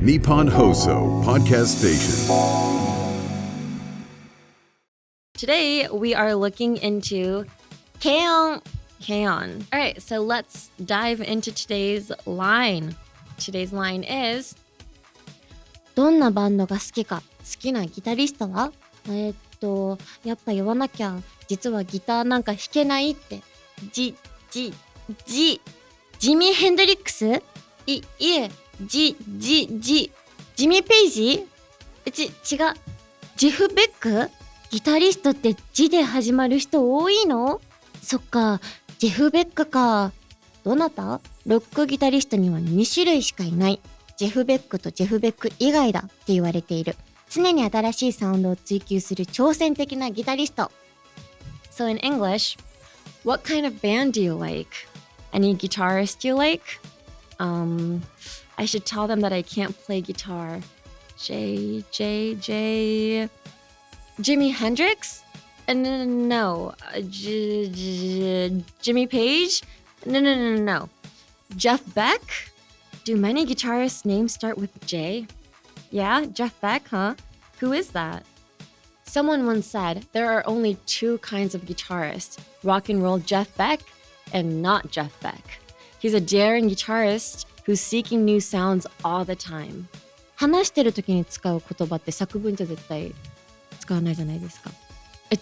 Nippon Hoso Podcast Station. Today we are looking intoけいおん. Alright, so let's dive into today's line. Today's line is どんなバンドが好きか、好きなギタリストはやっぱ言わなきゃ、実はギターなんか弾けないって。ジミー・ヘンドリックス？ジミー・ペイジ？違う。ジェフ・ベック？ギタリストって字で始まる人多いの？そっか、ジェフ・ベックか。どなた？ロックギタリストには2種類しかいない。ジェフ・ベックとジェフ・ベック以外だって言われている。常に新しいサウンドを追求する挑戦的なギタリスト。So in English, what kind of band do you like? Any guitarist you like? I should tell them that I can't play guitar. Jimi Hendrix? No. Jimmy Page? No. Jeff Beck? Do many guitarists' names start with J? Yeah, Jeff Beck, huh? Who is that? Someone once said there are only two kinds of guitarists, rock and roll Jeff Beck and not Jeff Beck. He's a daring guitarist who's seeking new sounds all the time. 話してる時に使う言葉って作文じゃ絶対使わないじゃないですか。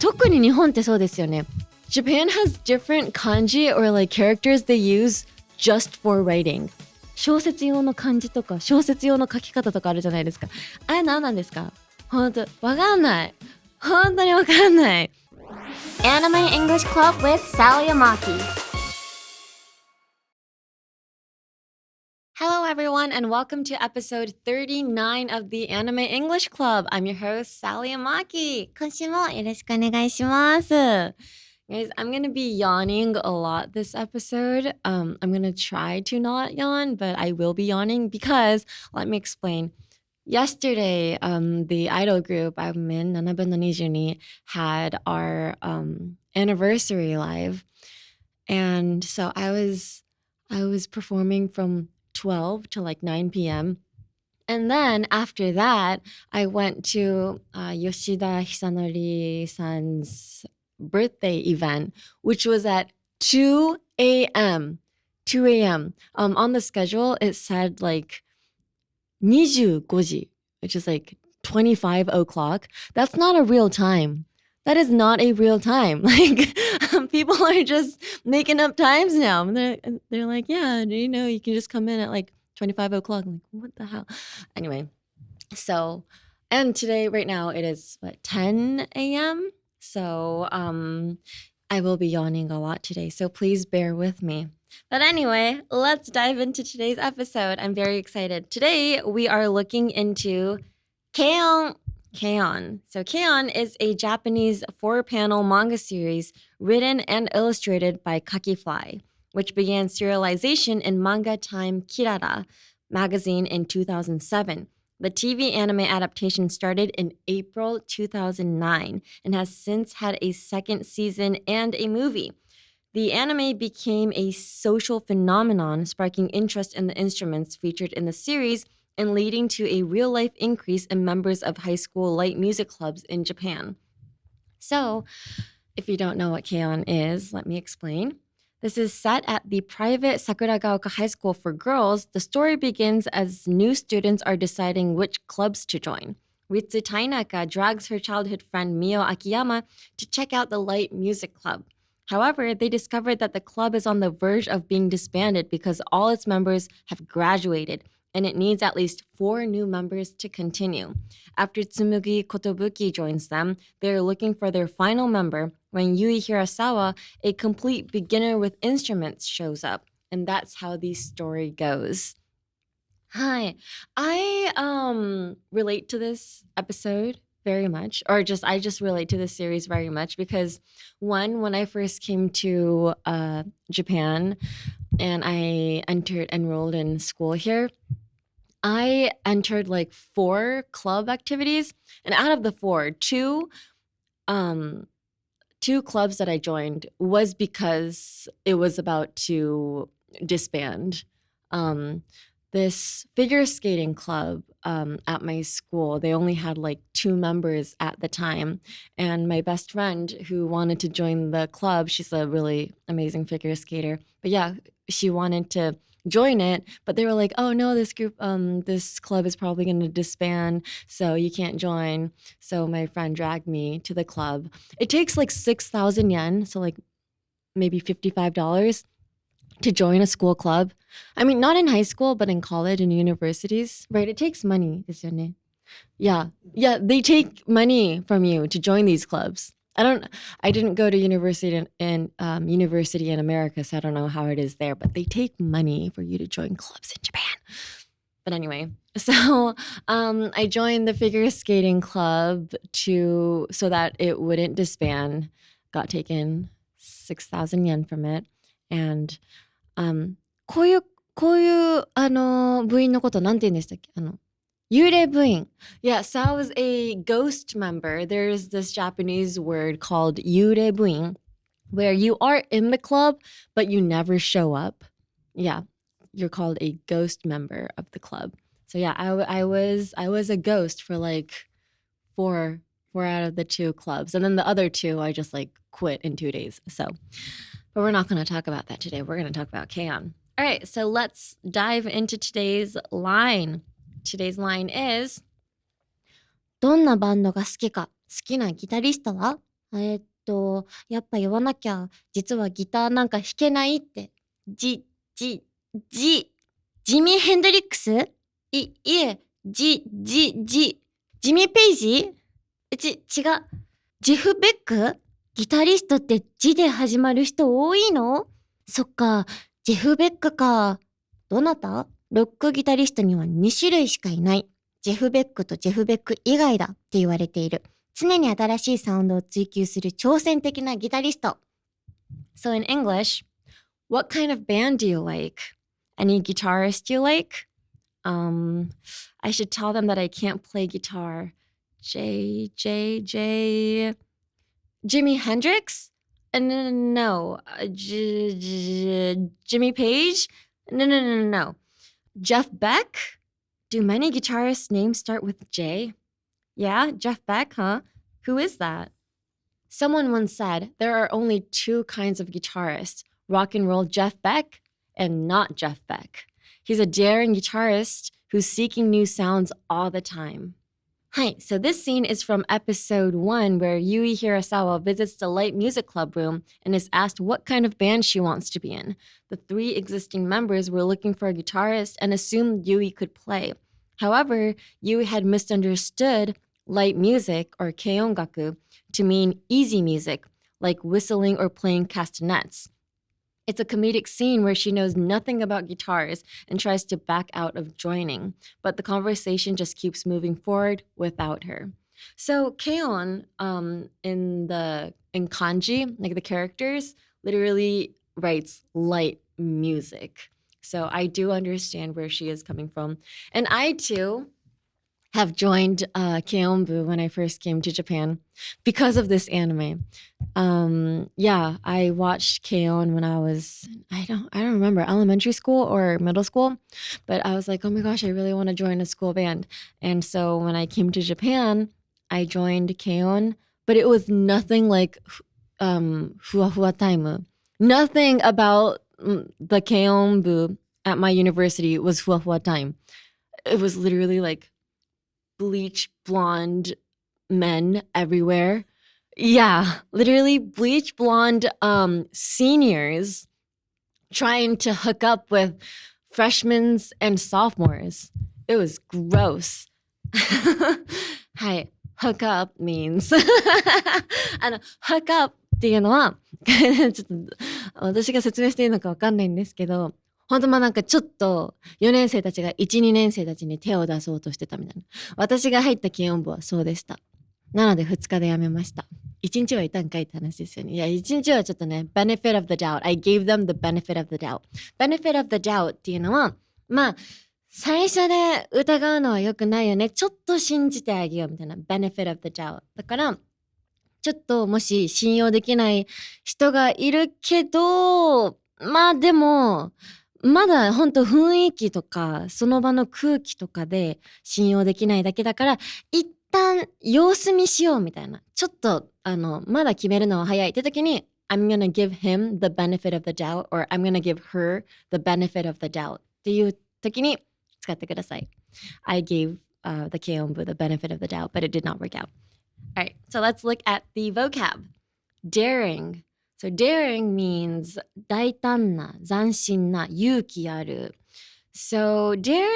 特に日本ってそうですよね。Japan has different kanji or like characters they use just for writing. 小説用の漢字とか小説用の書き方とかあるじゃないですか。あれ何なんですか？ほんとわかんない。本当にわかんない。Anime English Club with Sally Amaki.Hello everyone and welcome to episode 39 of the Anime English Club. I'm your host, Sally Amaki. 今週もよろしくお願いします。Guys, I'm going to be yawning a lot this episode. I'm going to try to not yawn, but I will be yawning because, let me explain. Yesterday, the idol group I'm in, 7-22, had our anniversary live. And so I was performing from 12 to like 9 p.m. And then after that, I went to Yoshida Hisanori-san's birthday event, which was at 2 a.m. 2 a.m. On the schedule, it said like 25 which is like 25 o'clock. That's not a real time. That is not a real time. Like people are just making up times now. They're like, yeah, you know, you can just come in at like 25 o'clock. I'm like, what the hell? Anyway, so, and today, right now, it is 10 a.m. So I will be yawning a lot today. So please bear with me. But anyway, let's dive into today's episode. I'm very excited. Today, we are looking intoけいおん. So Ke-on is a Japanese 4-panel manga series written and illustrated by Kakifly, which began serialization in Manga Time Kirara magazine in 2007. The TV anime adaptation started in April 2009 and has since had a second season and a movie. The anime became a social phenomenon, sparking interest in the instruments featured in the series and leading to a real-life increase in members of high school light music clubs in Japan. So, if you don't know what Ke-on is, let me explain. This is set at the private Sakuragaoka High School for girls. The story begins as new students are deciding which clubs to join. Ritsu Tainaka drags her childhood friend Mio Akiyama to check out the light music club. However, they discover that the club is on the verge of being disbanded because all its members have graduated, and it needs at least 4 new members to continue. After Tsumugi Kotobuki joins them, they are looking for their final member when Yui Hirasawa, a complete beginner with instruments, shows up. And that's how the story goes. Hi, I relate to this episode very much, or I just relate to this series very much because one, when I first came to Japan and I enrolled in school here, I entered like 4 club activities, and out of the 4, two clubs that I joined was because it was about to disband. this figure skating club at my school. They only had like 2 members at the time. And my best friend who wanted to join the club, she's a really amazing figure skater. But yeah, she wanted to join it, but they were like, oh no, this club is probably going to disband, so you can't join. So my friend dragged me to the club. It takes like 6,000 yen, so like maybe $55 to join a school club. I mean, not in high school, but in college and universities, right? It takes money, ですよね. Yeah, they take money from you to join these clubs. I didn't go to university in America, so I don't know how it is there, but they take money for you to join clubs in Japan. But anyway, so I joined the figure skating club so that it wouldn't disband. Got taken 6,000 yen from it. And こういう部員のことなんて言うんでしたっけ？幽霊部員. Yeah, so I was a ghost member. There's this Japanese word called 幽霊部員, where you are in the club, but you never show up. Yeah, you're called a ghost member of the club. So yeah, I was a ghost for like four out of the 2 clubs. And then the other 2, I just like quit in 2 days. So, but we're not going to talk about that today. We're going to talk about K-on. All right, so let's dive into today's line. Today's line is どんなバンドが好きか、好きなギタリストはやっぱ言わなきゃ、実はギターなんか弾けないって。ジミー・ヘンドリックス？ジミー・ペイジ？違う。ジェフ・ベック？ギタリストってジで始まる人多いの？そっか、ジェフ・ベックか。どなた？ロックギタリストには2種類しかいない。ジェフ・ベックとジェフ・ベック以外だって言われている。常に新しいサウンドを追求する挑戦的なギタリスト。So in English, what kind of band do you like? Any guitarist you like? I should tell them that I can't play guitar. Jimi Hendrix? No. Jimmy Page? No. Jeff Beck? Do many guitarists' names start with J? Yeah, Jeff Beck, huh? Who is that? Someone once said there are only 2 kinds of guitarists, rock and roll Jeff Beck and not Jeff Beck. He's a daring guitarist who's seeking new sounds all the time. Hi, so this scene is from episode 1 where Yui Hirasawa visits the light music club room and is asked what kind of band she wants to be in. The 3 existing members were looking for a guitarist and assumed Yui could play. However, Yui had misunderstood light music, or keongaku, to mean easy music, like whistling or playing castanets. It's a comedic scene where she knows nothing about guitars and tries to back out of joining, but the conversation just keeps moving forward without her. So Keon, in kanji, like the characters, literally writes light music. So I do understand where she is coming from. And I too have joined Keonbu when I first came to Japan because of this anime. I watched Keon when I was, I don't remember, elementary school or middle school, but I was like, oh my gosh, I really want to join a school band. And so when I came to Japan, I joined Keon, but it was nothing like Hua Hua Time. Nothing about the Keonbu at my university was Hua Hua Time. It was literally like bleach blonde men everywhere. Yeah, literally bleach blonde seniors trying to hook up with freshmen and sophomores. It was gross. Hi, hook up means hook up っていうのはちょっと私が説明していいのかわかんないんですけど、本当なんかちょっと4年生たちが1、2年生たちに手を出そうとしてたみたいな。私が入った軽音部はそうでした。なので2日で辞めました。1日はいたんかいって話ですよね。いや、1日はちょっとね、benefit of the doubt. I gave them the benefit of the doubt. Benefit of the doubt っていうのは、まあ、最初で疑うのは良くないよね。ちょっと信じてあげようみたいな。benefit of the doubt. だから、ちょっともし信用できない人がいるけど、まあでも、まだ本当雰囲気とかその場の空気とかで信用できないだけだから一旦様子見しようみたいな。ちょっとまだ決めるのは早いって時に I'm gonna give him the benefit of the doubt or I'm gonna give her the benefit of the doubt っていう時に使ってください。I gave、the ケイオン部 the benefit of the doubt but it did not work out. Alright, so let's look at the vocab. Daring. So daring means 大胆な、斬新な、勇気ある。So daring,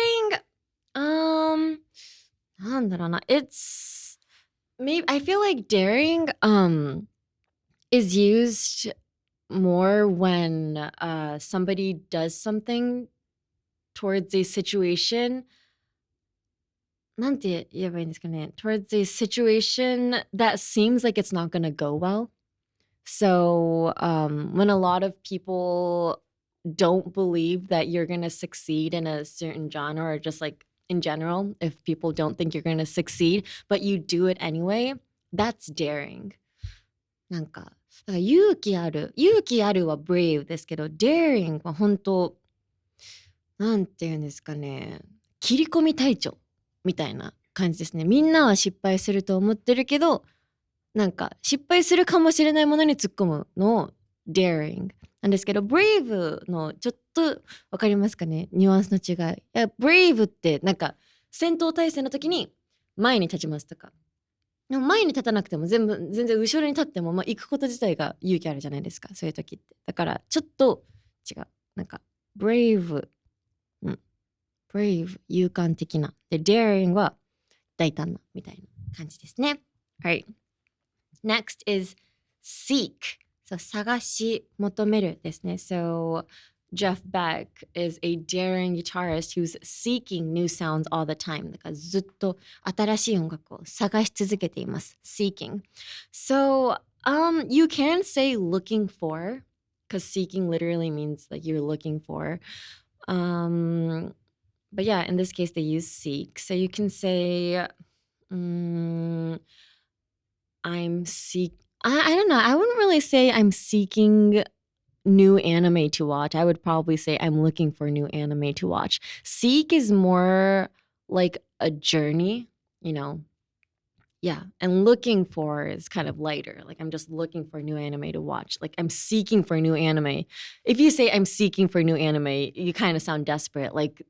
なんだろうな。It's maybe I feel like daring is used more when somebody does something towards a situation. なんて言えばいいんですかね。Towards a situation that seems like it's not gonna go well. So when a lot of people don't believe that you're going to succeed in a certain genre or just like in general, if people don't think you're going to succeed, but you do it anyway, that's daring. なんか、だから勇気あるは brave ですけど、daring は本当、なんて言うんですかね、切り込み隊長みたいな感じですね。みんなは失敗すると思ってるけど、なんか失敗するかもしれないものに突っ込むのを daring なんですけど brave のちょっとわかりますかねニュアンスの違い。いや brave ってなんか戦闘態勢の時に前に立ちますとかでも前に立たなくても全然後ろに立っても、行くこと自体が勇気あるじゃないですかそういう時ってだからちょっと違うなんか brave、brave 勇敢的なで daring は大胆なみたいな感じですね。Alright.Next is seek. So 探し求めるですね。So Jeff Beck is a daring guitarist who's seeking new sounds all the time. だからずっと新しい音楽を探し続けています。Seeking. So you can say looking for because seeking literally means like you're looking for. But yeah, in this case they use seek. So you can say I'm I don't know. I wouldn't really say I'm seeking new anime to watch. I would probably say I'm looking for new anime to watch. Seek is more like a journey, you know. Yeah, and looking for is kind of lighter. Like I'm just looking for new anime to watch. Like I'm seeking for new anime. If you say I'm seeking for new anime, you kind of sound desperate. Like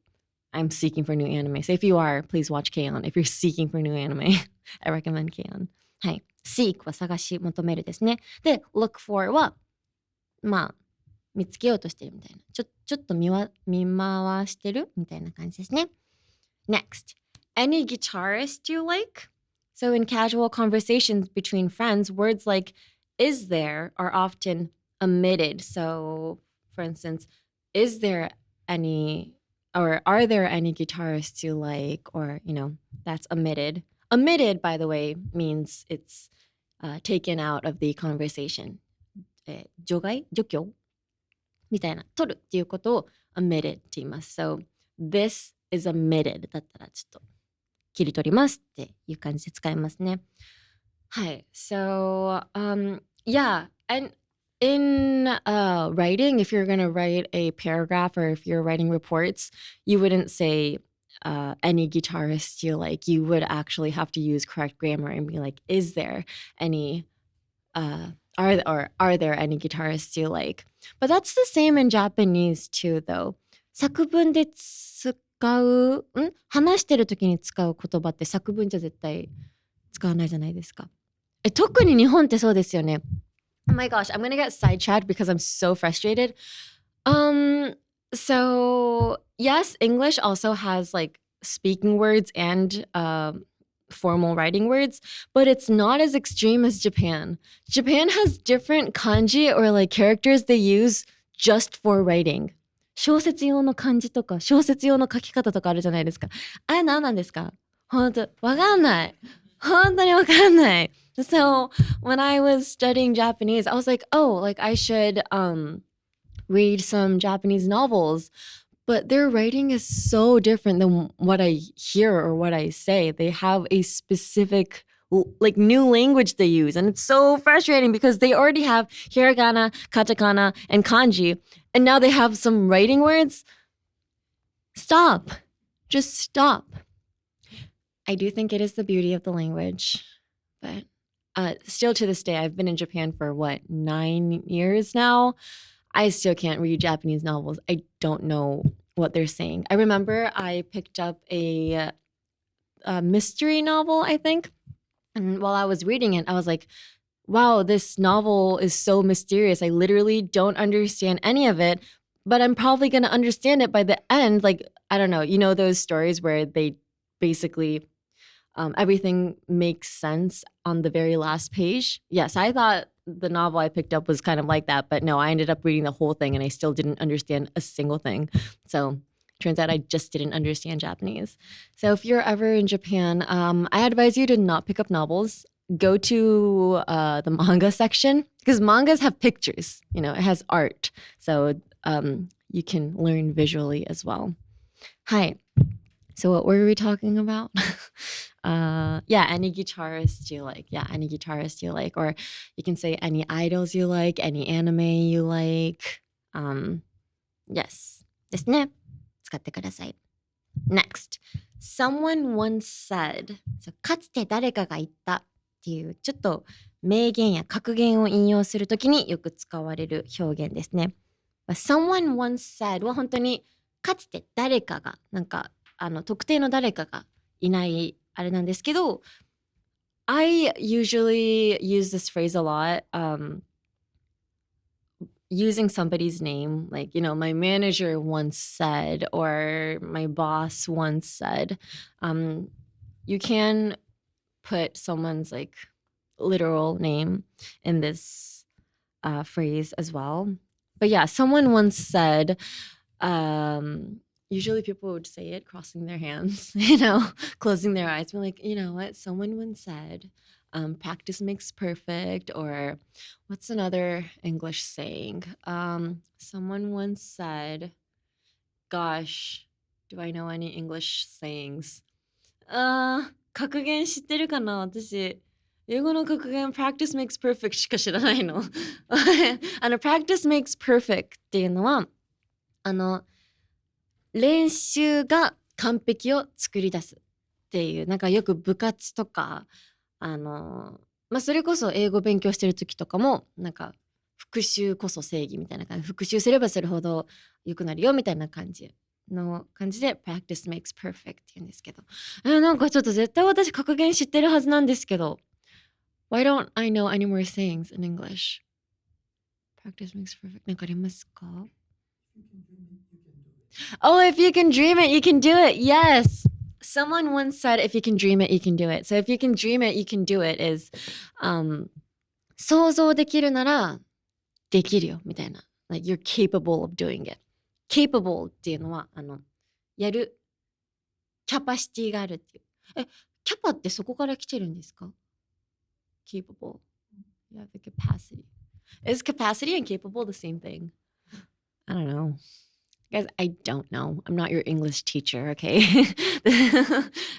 I'm seeking for new anime. So if you are, please watch K-On. If you're seeking for new anime, I recommend K-On. はい。seek は探し求めるですね。で、look for は、見つけようとしてるみたいな。ちょっと見回してるみたいな感じですね。Next, any guitarist you like? So in casual conversations between friends, words like is there are often omitted. So, for instance, is there any or are there any guitarists you like? Or, that's omitted.Omitted, by the way, means it's taken out of the conversation. 除去みたいな。取るっていうことを omitted って言います。So, this is omitted だったらちょっと切り取りますっていう感じで使いますね。はい。So, yeah. And in writing, if you're going to write a paragraph or if you're writing reports, you wouldn't say...any guitarist you like, you would actually have to use correct grammar and be like, is there any are there any guitarists you like? But that's the same in Japanese too, though. 作文で話してる時に使う言葉って作文じゃ絶対使わないじゃないですか。特に日本ってそうですよね。Oh my gosh, I'm gonna get sidetracked because I'm so frustrated. So yes, English also has like speaking words and formal writing words, but it's not as extreme as Japan. Japan has different kanji or like characters they use just for writing. 小説用の漢字とか小説用の書き方とかあるじゃないですか。あれ何なんですか？本当わかんない。本当にわかんない。So when I was studying Japanese, I was like, oh, like I should read some Japanese novels, but their writing is so different than what I hear or what I say. They have a specific like new language they use, and it's so frustrating because they already have hiragana, katakana, and kanji, And now they have some writing words. Stop. Just stop. I do think it is the beauty of the language. But still to this day, I've been in Japan for 9 years now. I still can't read Japanese novels. I don't know what they're saying. I remember I picked up a mystery novel, I think. And while I was reading it, I was like, wow, this novel is so mysterious. I literally don't understand any of it, but I'm probably going to understand it by the end. Like, I don't know, you know those stories where they basically everything makes sense on the very last page? Yes, I thought the novel I picked up was kind of like that, but no, I ended up reading the whole thing and I still didn't understand a single thing. So turns out I just didn't understand Japanese. So if you're ever in Japan, I advise you to not pick up novels. Go to the manga section because mangas have pictures, you know, it has art. So you can learn visually as well. Hi. So what were we talking about? Yeah, any guitarist you like. Yeah, any guitarist you like. Or you can say any idols you like, any anime you like. Yes. ですね。使ってください。Next. Someone once said. So, かつて誰かが言ったっていうちょっと名言や格言を引用するときによく使われる表現ですね。Someone once said は本当にかつて誰かがなんか特定の誰かがいないあれなんですけど I usually use this phrase a lot using somebody's name like you know my manager once said or my boss once said you can put someone's like literal name in this phrase as well but yeah someone once said usually people would say it crossing their hands, you know, closing their eyes. We're like, you know what? Someone once said, practice makes perfect. Or what's another English saying? Someone once said, gosh, do I know any English sayings? 格言知ってるかな私。英語の格言 practice makes perfect しか知らないの。practice makes perfect っていうのは、練習が完璧を作り出すっていうなんかよく部活とかそれこそ英語勉強してる時とかもなんか復習こそ正義みたいな感じ復習すればするほど良くなるよみたいな感じで practice makes perfect って言うんですけどなんかちょっと絶対私格言知ってるはずなんですけど Why don't I know any more sayings in English? Practice makes perfect なんかありますかOh, if you can dream it, you can do it. Yes. Someone once said, if you can dream it, you can do it. So if you can dream it, you can do it is, 想像できるならできるよみたいな。Like you're capable of doing it. Capable っていうのは、やるキャパシティがあるっていう。キャパってそこから来てるんですか Capable. You have the capacity. Is capacity and capable the same thing? I don't know. Guys, I don't know. I'm not your English teacher, okay?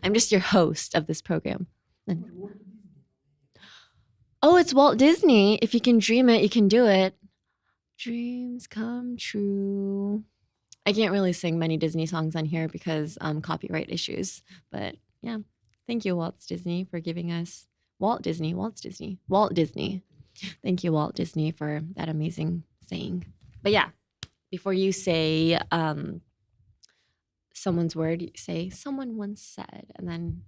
I'm just your host of this program. Oh, it's Walt Disney. If you can dream it, you can do it. Dreams come true. I can't really sing many Disney songs on here because copyright issues. But yeah, thank you, Walt Disney, for giving us Walt Disney. Thank you, Walt Disney, for that amazing saying. But yeah. Before you say someone's word, you say someone once said, and then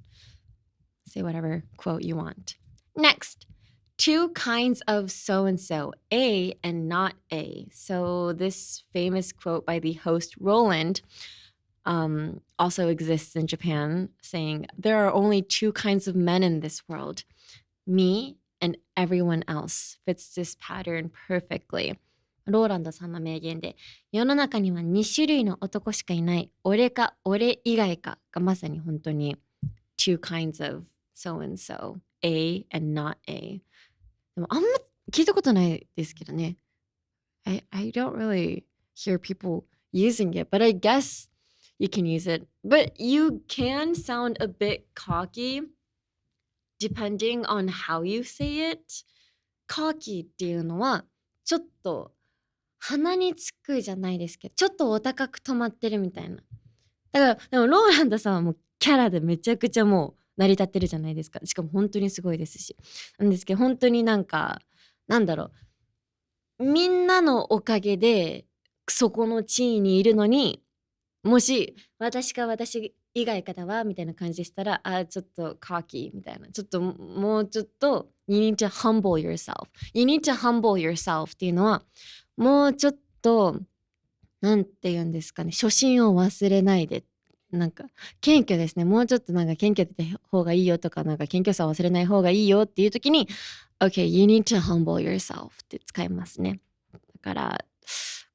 say whatever quote you want. Next, 2 kinds of so-and-so, A and not A. So this famous quote by the host Roland also exists in Japan, saying, there are only 2 kinds of men in this world. Me and everyone else fits this pattern perfectly. ローランドさんの名言で世の中には2種類の男しかいない俺か俺以外かがまさに本当に two kinds of so and so A and not A でもあんま聞いたことないですけどね I don't really hear people using it but I guess you can use it but you can sound a bit cocky depending on how you say it cocky っていうのはちょっと鼻につくじゃないですけど、ちょっとお高く止まってるみたいな。だからでもローランドさんはもうキャラでめちゃくちゃもう成り立ってるじゃないですか。しかも本当にすごいですし。なんですけど本当になんかなんだろう、みんなのおかげでそこの地位にいるのに、もし私以外からはみたいな感じでしたら、ちょっとカーキーみたいな、ちょっともうちょっと You need to humble yourself You need to humble yourself っていうのはもうちょっとなんて言うんですかね、初心を忘れないで、なんか謙虚ですね。もうちょっとなんか謙虚って方がいいよとか、なんか謙虚さを忘れない方がいいよっていう時に OK, you need to humble yourself って使いますね。だから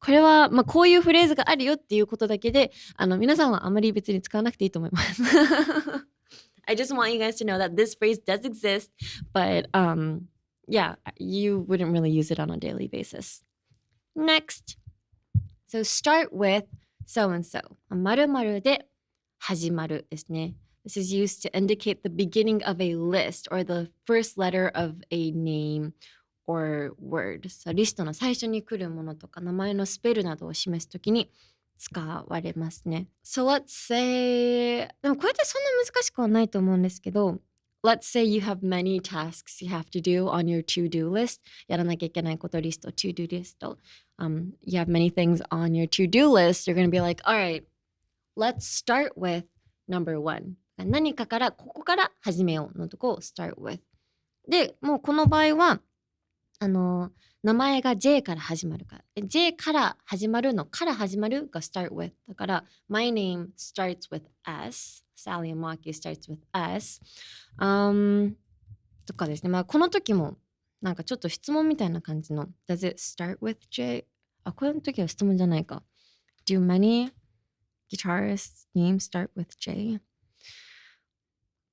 これは、まあ、こういうフレーズがあるよっていうことだけで、皆さんはあまり別に使わなくていいと思います。I just want you guys to know that this phrase does exist, but yeah, you wouldn't really use it on a daily basis. Next, so start with so and so. 〇〇で始まるですね。This is used to indicate the beginning of a list or the first letter of a name or word. リストの最初に来るものとか名前のスペルなどを示すときに使われますね。So let's say でもこれってそんな難しくはないと思うんですけど、Let's say you have many tasks you have to do on your to-do list. やらなきゃいけないことリスト、to-do リスト。You have many things on your to-do list. You're going to be like, all right, let's start with number one. 何かからここから始めようのとこを start with。で、もうこの場合は名前が J から始まるから。J から始まるのから始まるが start with。だから、My name starts with S。Sally and Maki starts with S。とかですね。まあ、この時も、なんかちょっと質問みたいな感じの Does it start with J? この時は質問じゃないか。Do many guitarists' names start with J?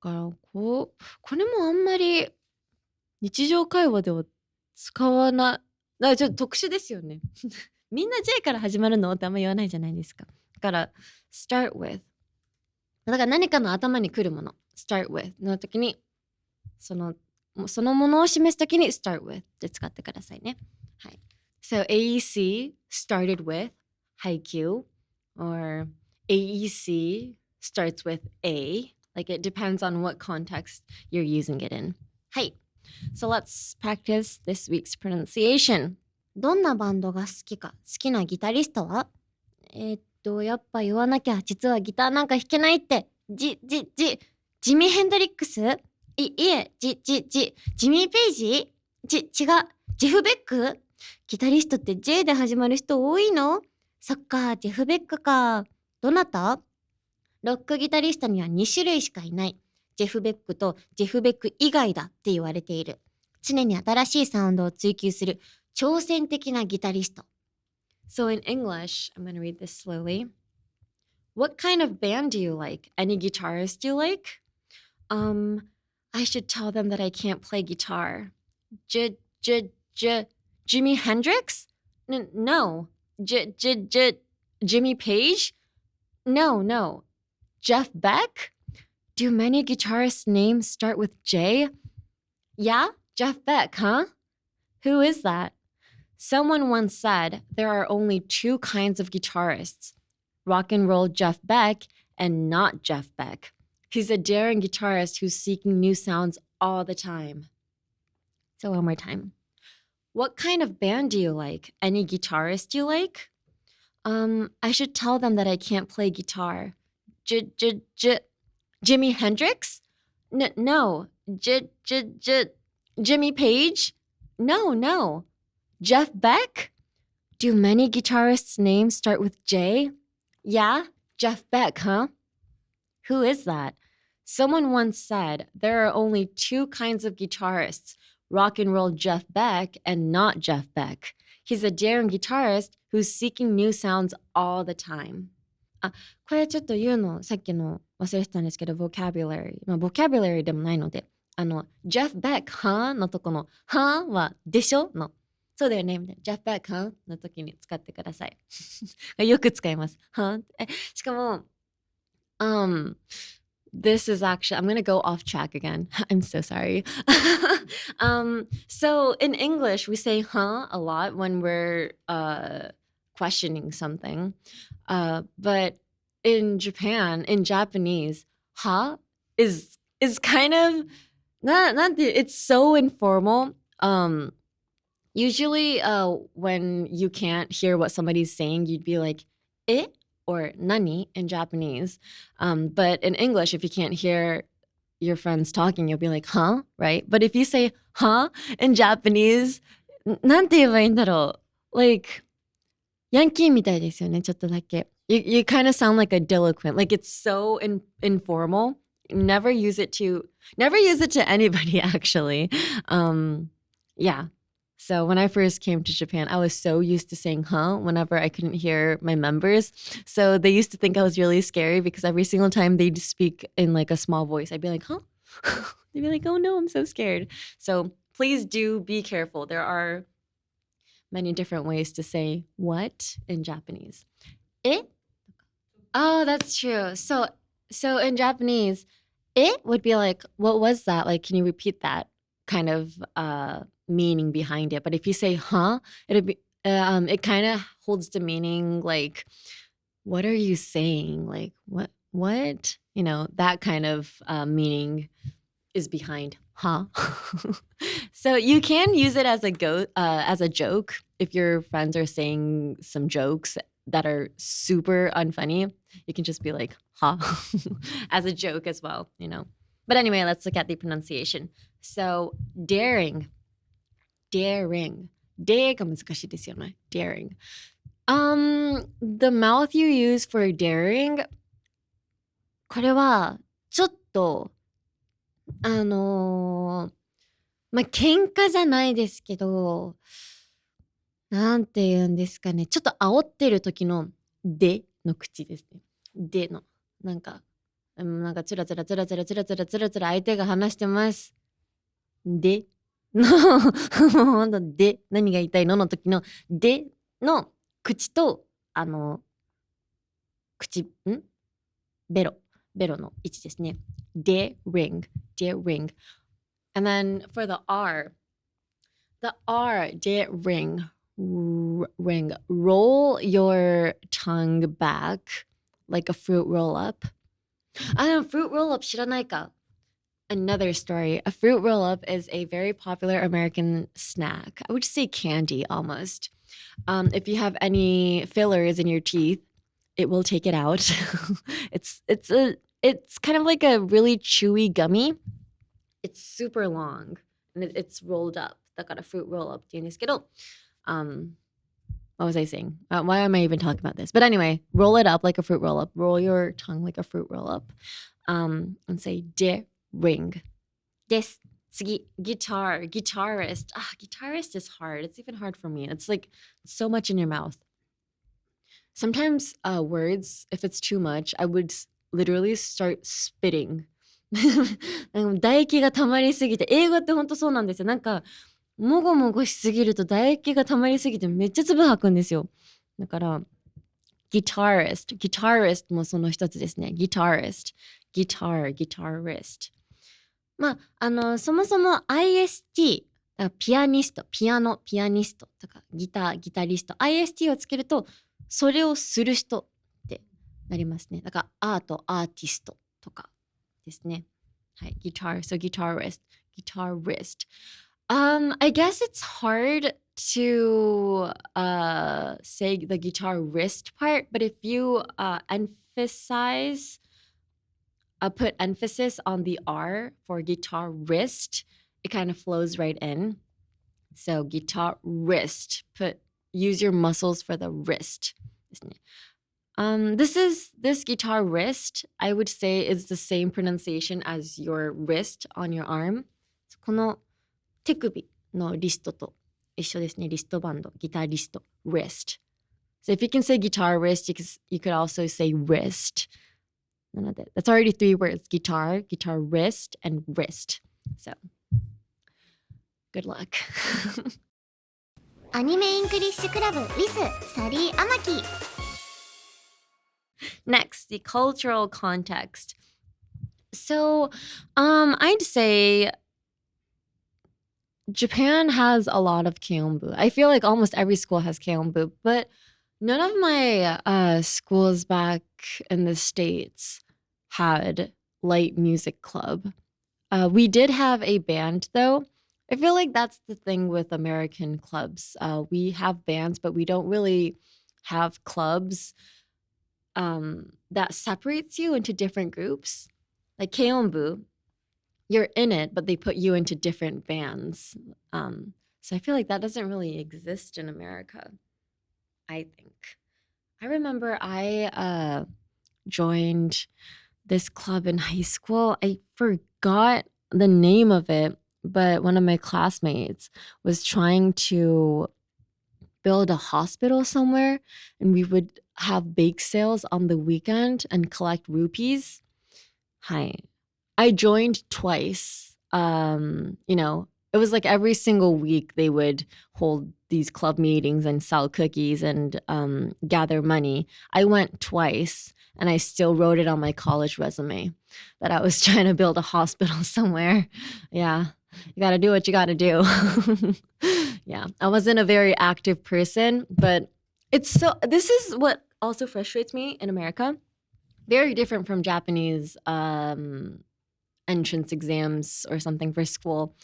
だからこれもあんまり日常会話では使わない。だからちょっと特殊ですよね。みんな J から始まるのってあんま言わないじゃないですか。だから start with。だから何かの頭に来るもの。start with の時にそのものを示す時に start with って使ってくださいね。はい。So AEC started with haiku or AEC starts with A. Like it depends on what context you're using it in. はい。So let's practice this week's pronunciation. どんなバンドが好きか、好きなギタリストはやっぱ言わなきゃ、実はギターなんか弾けないって、ジミー・ヘンドリックスジミー・ペイジ違う、ジェフ・ベックギタリストって J で始まる人多いのそっか、ジェフ・ベックか。どなたロックギタリストには2種類しかいない。ジェフ・ベックとジェフ・ベック以外だって言われている。常に新しいサウンドを追求する挑戦的なギタリスト。So in English, I'm going to read this slowly. What kind of band do you like? Any guitarists you like? I should tell them that I can't play guitar. Jimi Hendrix? No. Jimmy Page? No. Jeff Beck? Do many guitarists' names start with J? Yeah, Jeff Beck, huh? Who is that? Someone once said there are only two kinds of guitarists, rock and roll Jeff Beck and not Jeff Beck. He's a daring guitarist who's seeking new sounds all the time. So one more time. What kind of band do you like? Any guitarist you like? I should tell them that I can't play guitar. Jimi Hendrix? No. Jimmy Page? No. Jeff Beck? Do many guitarists' names start with J? Yeah, Jeff Beck, huh? Who is that? Someone once said there are only two kinds of guitarists, rock and roll Jeff Beck and not Jeff Beck. He's a daring guitarist who's seeking new sounds all the time. これちょっと言うのさっきの忘れてたんですけど、vocabulary。vocabulary でもないので、Jeff Beck, huh? のとこの huh? はでしょの。そうだよねみたいな。Jeff Beck, huh? の時に使ってください。よく使います。huh? しかも、This is actually, I'm going to go off track again. I'm so sorry. So in English, we say huh a lot when we're questioning something. But in Japanese, ha is kind of, it's so informal. Usually when you can't hear what somebody's saying, you'd be like, eh? Or nani in Japanese. But in English, if you can't hear your friends talking, you'll be like, huh? Right? But if you say, huh? In Japanese, なんて言えばいいんだろう? Like, ヤンキーみたいですよね、ちょっとだけ. You kind of sound like a delinquent. Like it's so informal. Never use it to anybody, actually. Yeah. So when I first came to Japan, I was so used to saying huh whenever I couldn't hear my members. So they used to think I was really scary because every single time they'd speak in like a small voice, I'd be like, huh? They'd be like, oh no, I'm so scared. So please do be careful. There are many different ways to say what in Japanese. Eh? Oh, that's true. So in Japanese, it would be like, what was that? Like, can you repeat that kind of meaning behind it? But if you say huh, it'd be it kind of holds the meaning like, what are you saying? Like what? You know, that kind of meaning is behind huh. So you can use it as a joke if your friends are saying some jokes that are super unfunny. You can just be like huh as a joke as well, you know. But anyway, let's look at the pronunciation. So daring. Daring. が難しいですよね。Daring. The mouth you use for daring, これはちょっとまあ、喧嘩じゃないですけど、なんて言うんですかね。ちょっと煽ってる時のでの口ですね。での。なんかつらつら相手が話してます。でほんとで何が言いたいのの時のでの口とベロの位置ですね。daring. And then for the R, daring, ring. Roll your tongue back like a fruit roll up. Fruit roll up 知らないか? Another story. A fruit roll up is a very popular American snack. I would say candy almost. If you have any fillers in your teeth, it will take it out. It's kind of like a really chewy gummy. It's super long and it's rolled up. だから fruit roll up って言うんですけど、what was I saying? Why am I even talking about this? But anyway, roll it up like a fruit roll up. Roll your tongue like a fruit roll up. And say daring. です。次, guitarist. Guitarist is hard. It's even hard for me. It's like so much in your mouth. Sometimes words, if it's too much, I would literally start spitting. 唾液が溜まりすぎて、英語ってほんとそうなんですよ。なんかもごもごしすぎると唾液が溜まりすぎてめっちゃ粒吐くんですよ。だからguitarist もその一つですね。guitarist まあそもそも IST ピアニストとかギタリスト IST をつけるとそれをする人ってなりますね。だからアーティストとかですね。はい、guitarist. I guess it's hard to say the guitarist part, but if you put emphasis on the R for guitarist, it kind of flows right in. So guitarist, use your muscles for the wrist. This guitarist, I would say, is the same pronunciation as your wrist on your arm. この手首のリストと一緒ですね。リストバンド、ギタリスト、wrist. So if you can say guitarist, you could also say wrist. That's already 3 words. Guitarist, and wrist. So, good luck. アニメイングリッシュクラブ with サリー・アマキ。Next, the cultural context. So, I'd say Japan has a lot of keonbu. I feel like almost every school has keonbu, but none of my schools back in the States had light music club. We did have a band though. I feel like that's the thing with American clubs. We have bands, but we don't really have clubs that separates you into different groups. Like keonbu, you're in it, but they put you into different bands. So I feel like that doesn't really exist in America, I think. I remember I joined this club in high school. I forgot the name of it, but one of my classmates was trying to build a hospital somewhere, and we would have bake sales on the weekend and collect rupees. Hi. I joined twice. It was like every single week they would hold these club meetings and sell cookies and gather money. I went twice, and I still wrote it on my college resume that I was trying to build a hospital somewhere. Yeah, you got to do what you got to do. Yeah, I wasn't a very active person, but this is what also frustrates me in America. Very different from Japanese entrance exams or something for school.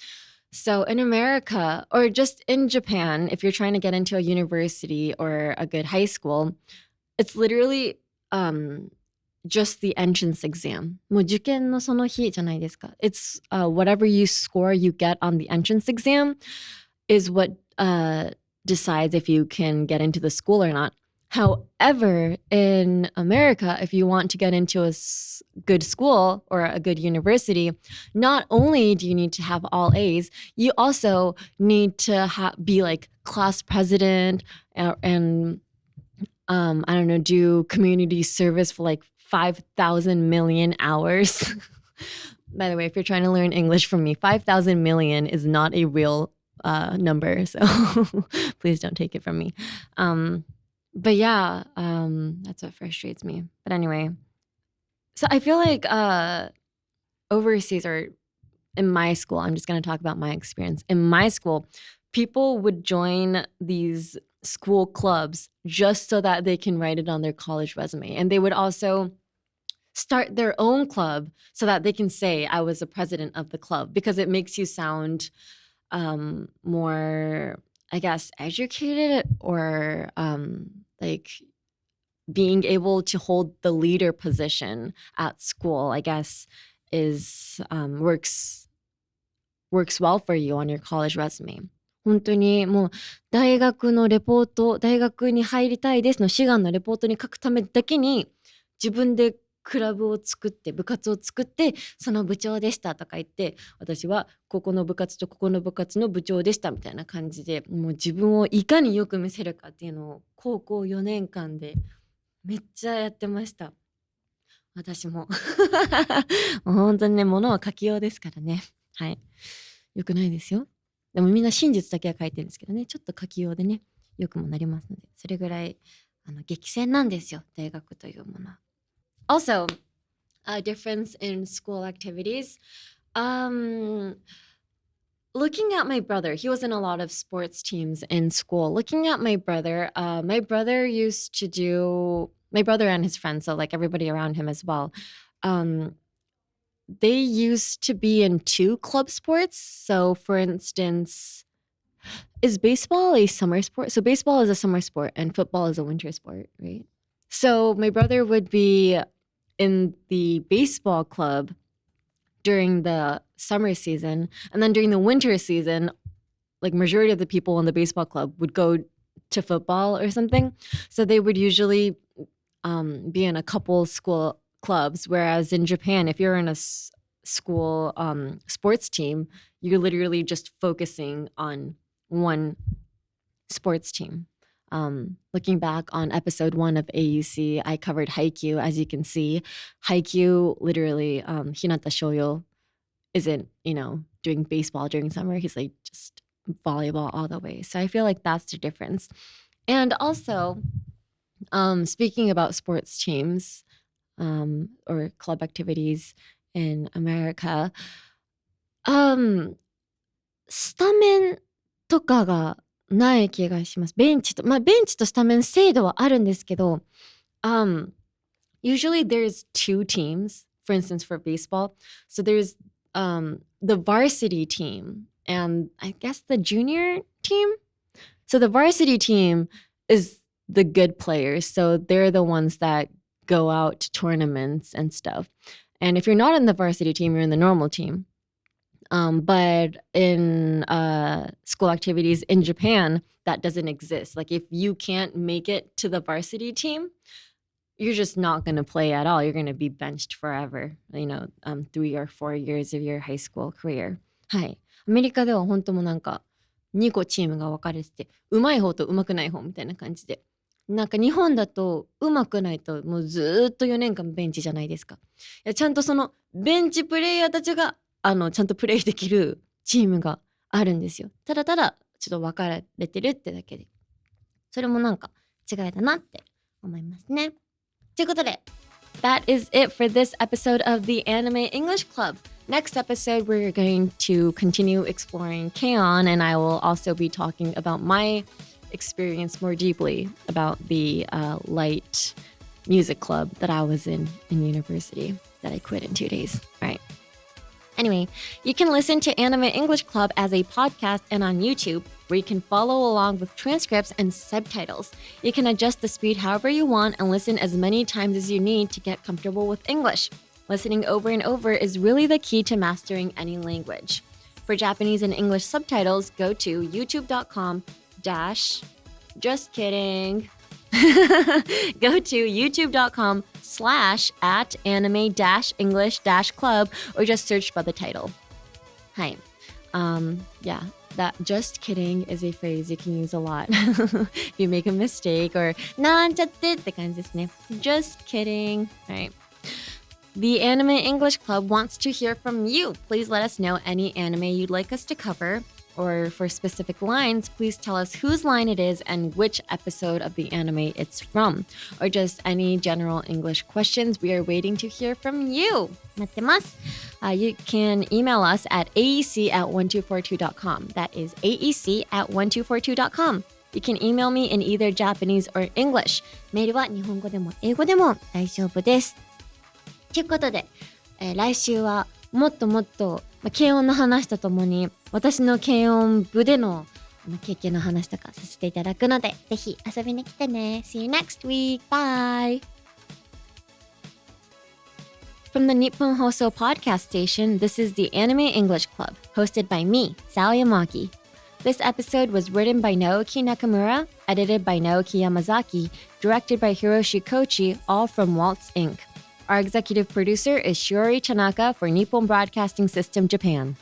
So in America, or just in Japan, if you're trying to get into a university or a good high school, it's literally just the entrance exam. もう受験のその日じゃないですか. It's whatever you score you get on the entrance exam is what decides if you can get into the school or not. However, in America, if you want to get into a good school or a good university, not only do you need to have all A's, you also need to be like class president and I don't know, do community service for like 5,000 million hours. By the way, if you're trying to learn English from me, 5,000 million is not a real number, so please don't take it from me. But yeah, that's what frustrates me. But anyway, so I feel like overseas or in my school, I'm just going to talk about my experience. In my school, people would join these school clubs just so that they can write it on their college resume. And they would also start their own club so that they can say, I was a president of the club, because it makes you sound more, I guess, educated or like being able to hold the leader position at school, I guess, is works well for you on your college resume. 本当にもう大学のレポート、大学に入りたいですの志願のレポートに書くためだけに自分でクラブを作って部活を作ってその部長でしたとか言って私はここの部活とここの部活の部長でしたみたいな感じでもう自分をいかによく見せるかっていうのを高校4年間でめっちゃやってました。私ももう本当にね物は書きようですからね。はい。よくないですよ。でもみんな真実だけは書いてるんですけどねちょっと書きようでねよくもなりますのでそれぐらい激戦なんですよ大学というものは。Also, a difference in school activities. Looking at my brother, he was in a lot of sports teams in school. Looking at my brother and his friends, so like everybody around him as well, they used to be in 2 club sports. So for instance, is baseball a summer sport? So baseball is a summer sport and football is a winter sport, right? So my brother would be in the baseball club during the summer season, and then during the winter season, like majority of the people in the baseball club would go to football or something. So they would usually be in a couple school clubs, whereas in Japan, if you're in a school sports team, you're literally just focusing on one sports team. Looking back on episode 1 of AUC, I covered Haikyuu. As you can see, Haikyuu literally, Hinata Shoyo isn't, doing baseball during summer. He's like just volleyball all the way. So I feel like that's the difference. And also, speaking about sports teams or club activities in America. スタメンとかがない気がします。ベンチとスタメン制度はあるんですけど、usually there's two teams, for instance, for baseball. So there's the varsity team and I guess the junior team. So the varsity team is the good players. So they're the ones that go out to tournaments and stuff. And if you're not in the varsity team, you're in the normal team. But in school activities in Japan, that doesn't exist. Like if you can't make it to the varsity team, you're just not going to play at all. You're going to be benched forever, 3 or 4 years of your high school career. はい。アメリカでは本当もなんか2個チームが分かれてて、上手い方と上手くない方みたいな感じで。なんか日本だと上手くないともうずっと4年間ベンチじゃないですか。いやちゃんとそのベンチプレイヤーたちがちゃんとプレイできるチームがあるんですよ。ただただちょっと分かれてるってだけで。それもなんか違いだなって思いますね。ということで、that is it for this episode of the Anime English Club. Next episode, we're going to continue exploring K-On, and I will also be talking about my experience more deeply about the light music club that I was in university that I quit in 2 days. All right. Anyway, you can listen to Anime English Club as a podcast and on YouTube, where you can follow along with transcripts and subtitles. You can adjust the speed however you want and listen as many times as you need to get comfortable with English. Listening over and over is really the key to mastering any language. For Japanese and English subtitles, go to youtube.com/just kidding. Go to youtube.com/anime-english-club or just search by the title. Hi. Yeah, that just kidding is a phrase you can use a lot if you make a mistake or なんちゃってって感じですね. Just kidding. All right. The Anime English Club wants to hear from you. Please let us know any anime you'd like us to cover. Or for specific lines, please tell us whose line it is and which episode of the anime it's from. Or just any general English questions. We are waiting to hear from you. 待ってます。You can email us at aec@1242.com. That is aec@1242.com. You can email me in either Japanese or English. メールは日本語でも英語でも大丈夫です。ということで、来週はもっともっと軽音の話とともに私の軽音部での経験の話とかさせていただくので、ぜひ遊びに来てね。See you next week. Bye. From the Nippon Hoso podcast station, this is the Anime English Club, hosted by me, Sao Yamaki. This episode was written by Naoki Nakamura, edited by Naoki Yamazaki, directed by Hiroshi Kochi, all from Waltz Inc. Our executive producer is Shiori Tanaka for Nippon Broadcasting System Japan.